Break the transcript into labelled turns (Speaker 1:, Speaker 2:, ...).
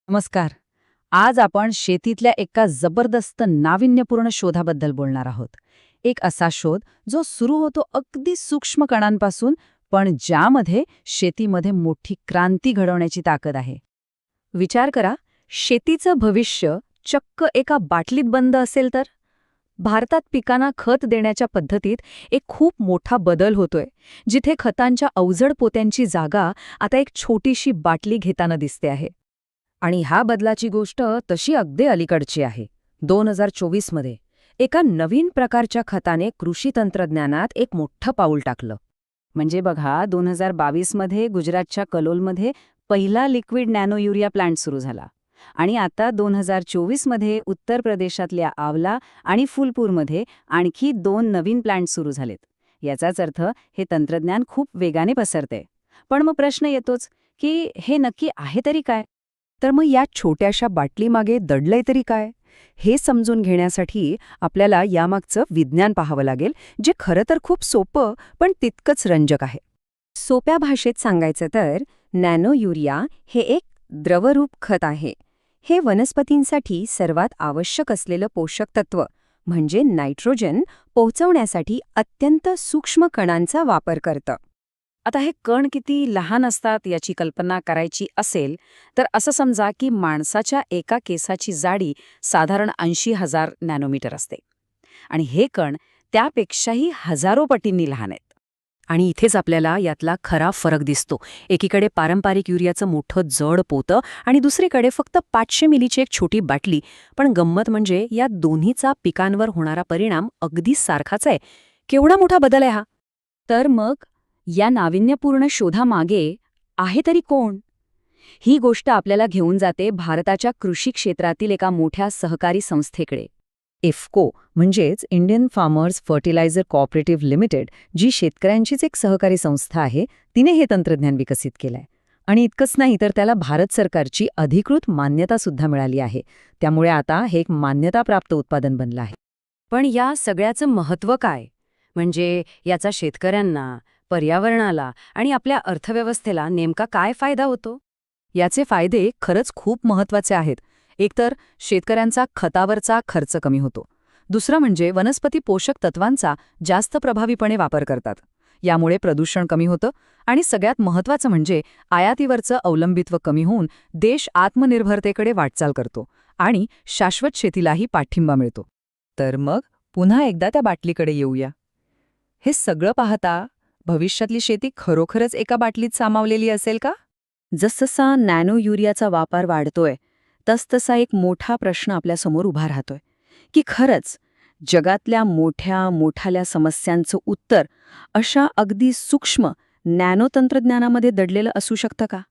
Speaker 1: नमस्कार. आज आपण शेतीतल्या एका जबरदस्त नाविन्यपूर्ण शोधाबद्दल बोलणार आहोत. एक असा शोध जो सुरू होतो अगदी सूक्ष्म कणांपासून, पण ज्यामध्ये शेतीमध्ये मोठी क्रांती घडवण्याची ताकद आहे. विचार करा, शेतीचं भविष्य चक्क एका बाटलीत बंद असेल तर? भारतात पिकांना खत देण्याच्या पद्धतीत एक खूप मोठा बदल होतोय, जिथे खतांच्या अवजड पोत्यांची जागा आता एक छोटीशी बाटली घेताना दिसते आहे. आणि ह्या बदलाची गोष्ट तशी अगदी अलीकडची आहे. 2024 मध्ये एका नवीन प्रकारच्या खताने कृषी तंत्रज्ञानात एक मोठं पाऊल टाकलं. म्हणजे बघा, 2022 मध्ये गुजरातच्या कलोलमध्ये पहिला लिक्विड नॅनो युरिया प्लांट सुरू झाला. आणि आता 2024 मध्ये उत्तर प्रदेशातल्या आवला आणि फुलपूरमध्ये आणखी 2 नवीन प्लांट सुरू झालेत. याचाच अर्थ हे तंत्रज्ञान खूप वेगाने पसरते. पण मग प्रश्न येतोच की हे नक्की आहे तरी काय? तर मग या छोट्याशा बाटलीमागे दडलंय तरी काय? हे समजून घेण्यासाठी आपल्याला यामागचं विज्ञान पाहावं लागेल, जे खरं तर खूप सोपं पण तितकंच रंजक आहे. सोप्या भाषेत सांगायचं तर नॅनो युरिया हे एक द्रवरूप खत आहे. हे वनस्पतींसाठी सर्वात आवश्यक असलेलं पोषक तत्व म्हणजे नायट्रोजन पोहोचवण्यासाठी अत्यंत सूक्ष्म कणांचा वापर करतं. आता हे कण किती लहान असतात याची कल्पना करायची असेल तर असं समजा की माणसाच्या एका केसाची जाडी साधारण 80,000 नॅनोमीटर असते. आणि हे कण त्यापेक्षाही हजारो पटींनी लहान आहेत. आणि इथेच आपल्याला यातला खरा फरक दिसतो. एकीकडे पारंपरिक युरियाचं मोठं जड पोतं आणि दुसरीकडे फक्त 500 मिलीची एक छोटी बाटली. पण गंमत म्हणजे या दोन्हीचा पिकांवर होणारा परिणाम अगदी सारखाच आहे. केवढा मोठा बदल आहे हा! तर मग या नाविन्यपूर्ण शोधामागे आहे तरी कोण? ही गोष्ट आपल्याला घेऊन जाते भारताच्या कृषी क्षेत्रातील एका मोठ्या सहकारी संस्थेकडे. इफ्को म्हणजेच Indian farmers fertiliser cooperative limited, जी शेतकऱ्यांचीच एक सहकारी संस्था आहे, तिने हे तंत्रज्ञान विकसित केलंय. आणि इतकंच नाही तर त्याला भारत सरकारची अधिकृत मान्यता सुद्धा मिळाली आहे. त्यामुळे आता हे एक मान्यताप्राप्त उत्पादन बनलं आहे. पण या सगळ्याचं महत्त्व काय? म्हणजे याचा शेतकऱ्यांना, पर्यावरणाला आणि आपल्या अर्थव्यवस्थेला नेमका काय फायदा होतो? याचे फायदे खरंच खूप महत्त्वाचे आहेत. एकतर शेतकऱ्यांचा खतावरचा खर्च कमी होतो. दुसरं म्हणजे वनस्पती पोषक तत्वांचा जास्त प्रभावीपणे वापर करतात. यामुळे प्रदूषण कमी होतं. आणि सगळ्यात महत्त्वाचं म्हणजे आयातीवरचं अवलंबित्व कमी होऊन देश आत्मनिर्भरतेकडे वाटचाल करतो आणि शाश्वत शेतीलाही पाठिंबा मिळतो. तर मग पुन्हा एकदा त्या बाटलीकडे येऊया. हे सगळं पाहता भविष्यातली शेती खरोखरच एका बाटलीत सामावलेली असेल का? जसजसा नॅनो युरियाचा वापर वाढतोय तसतसा एक मोठा प्रश्न आपल्यासमोर उभा राहतोय की खरंच जगातल्या मोठ्या समस्यांचं उत्तर अशा अगदी सूक्ष्म नॅनो तंत्रज्ञानामध्ये दडलेलं असू शकतं का?